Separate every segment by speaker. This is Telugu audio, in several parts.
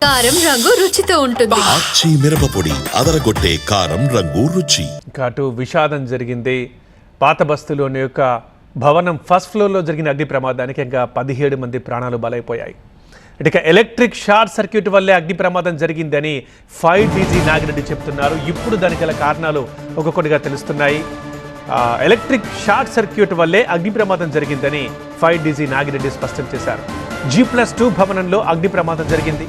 Speaker 1: కారం రంగు రుచితో ఉంటుంది.
Speaker 2: ఆచి మిరపపొడి అదరగొట్టే కారం రంగు రుచి.
Speaker 3: అటు విషాదం జరిగింది. పాత బస్తీలోని యొక్క భవనం ఫస్ట్ ఫ్లోర్లో జరిగిన అగ్ని ప్రమాదానికి ఇంకా 17 మంది ప్రాణాలు బలైపోయాయి. ఇక ఎలక్ట్రిక్ షార్ట్ సర్క్యూట్ వల్లే అగ్ని ప్రమాదం జరిగిందని 5DG నాగిరెడ్డి చెప్తున్నారు. ఇప్పుడు దానికి గల కారణాలు ఒక్కొక్కటిగా తెలుస్తున్నాయి. ఎలక్ట్రిక్ షార్ట్ సర్క్యూట్ వల్లే అగ్ని ప్రమాదం జరిగిందని 5DG నాగిరెడ్డి స్పష్టం చేశారు. G+2 భవనంలో అగ్ని ప్రమాదం జరిగింది.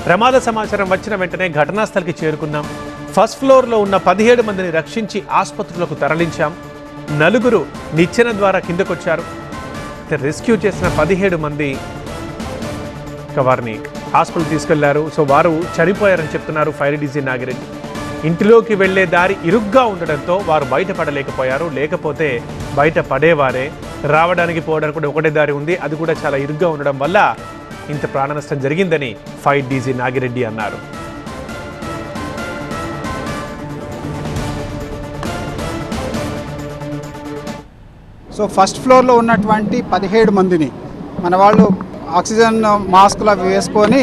Speaker 3: ప్రమాద సమాచారం వచ్చిన వెంటనే ఘటనా స్థలికి చేరుకున్నాం. ఫస్ట్ ఫ్లోర్లో ఉన్న 17 మందిని రక్షించి ఆసుపత్రులకు తరలించాం. 4 నిచ్చెన ద్వారా కిందకొచ్చారు. రెస్క్యూ చేసిన 17 మంది వారిని హాస్పిటల్ తీసుకెళ్లారు. సో వారు చనిపోయారని చెప్తున్నారు 5DG నాగిరెడ్డి. ఇంటిలోకి వెళ్లే దారి ఇరుగ్గా ఉండడంతో వారు బయటపడలేకపోయారు. లేకపోతే బయట పడేవారే. రావడానికి పోవడానికి కూడా ఒకటే దారి ఉంది. అది కూడా చాలా ఇరుగ్గా ఉండడం వల్ల ఇంత ప్రాణ నష్టం జరిగిందని 5DG నాగిరెడ్డి అన్నారు.
Speaker 4: సో ఫస్ట్ ఫ్లోర్లో ఉన్నటువంటి 17 మందిని మన వాళ్ళు ఆక్సిజన్ మాస్కులు అవి వేసుకొని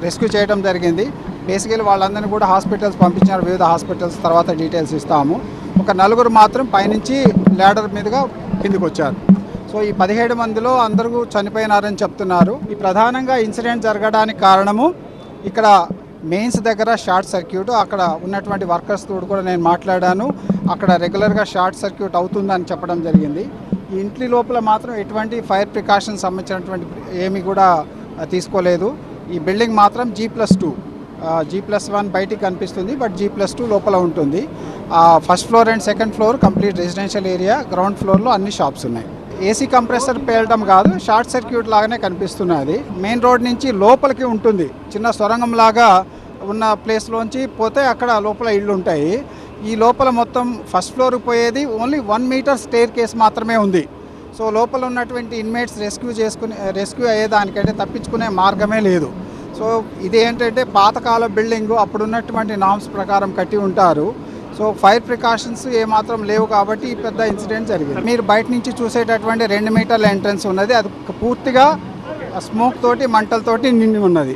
Speaker 4: రెస్క్యూ చేయడం జరిగింది. బేసికలీ వాళ్ళందరినీ కూడా హాస్పిటల్స్ పంపించారు. వివిధ హాస్పిటల్స్ తర్వాత డీటెయిల్స్ ఇస్తాము. ఒక 4 మాత్రం పైనుంచి ల్యాడర్ మీదుగా కిందికి వచ్చారు. సో ఈ 17 మందిలో అందరూ చనిపోయినారని చెప్తున్నారు. ఈ ప్రధానంగా ఇన్సిడెంట్ జరగడానికి కారణము ఇక్కడ మెయిన్స్ దగ్గర షార్ట్ సర్క్యూట్. అక్కడ ఉన్నటువంటి వర్కర్స్ తోడు కూడా నేను మాట్లాడాను. అక్కడ రెగ్యులర్గా షార్ట్ సర్క్యూట్ అవుతుందని చెప్పడం జరిగింది. ఈ ఇంటి లోపల మాత్రం ఎటువంటి ఫైర్ ప్రికాషన్స్ సంబంధించినటువంటి ఏమీ కూడా తీసుకోలేదు. ఈ బిల్డింగ్ మాత్రం G+2 G+1 బయటికి కనిపిస్తుంది, బట్ G+2 లోపల ఉంటుంది. First floor and second floor complete residential area, ground ఫ్లోర్లో అన్ని షాప్స్ ఉన్నాయి. ఏసీ కంప్రెసర్ పేలడం కాదు, షార్ట్ సర్క్యూట్ లాగానే కనిపిస్తున్నది. మెయిన్ రోడ్ నుంచి లోపలికి ఉంటుంది. చిన్న సొరంగం లాగా ఉన్న ప్లేస్లోంచి పోతే అక్కడ లోపల ఇళ్ళు ఉంటాయి. ఈ లోపల మొత్తం ఫస్ట్ ఫ్లోర్కి పోయేది ఓన్లీ 1 మీటర్ స్టేర్ కేస్ మాత్రమే ఉంది. సో లోపల ఉన్నటువంటి ఇన్మేట్స్ రెస్క్యూ అయ్యేదానికంటే తప్పించుకునే మార్గమే లేదు. సో ఇది ఏంటంటే పాతకాల బిల్డింగు, అప్పుడు ఉన్నటువంటి నామ్స్ ప్రకారం కట్టి ఉంటారు. సో ఫైర్ ప్రికాషన్స్ ఏమాత్రం లేవు కాబట్టి ఈ పెద్ద ఇన్సిడెంట్ జరిగింది. మీరు బయట నుంచి చూసేటటువంటి 2 మీటర్ల ఎంట్రన్స్ ఉన్నది, అది పూర్తిగా స్మోక్ తోటి మంటలతోటి నిండి ఉన్నది.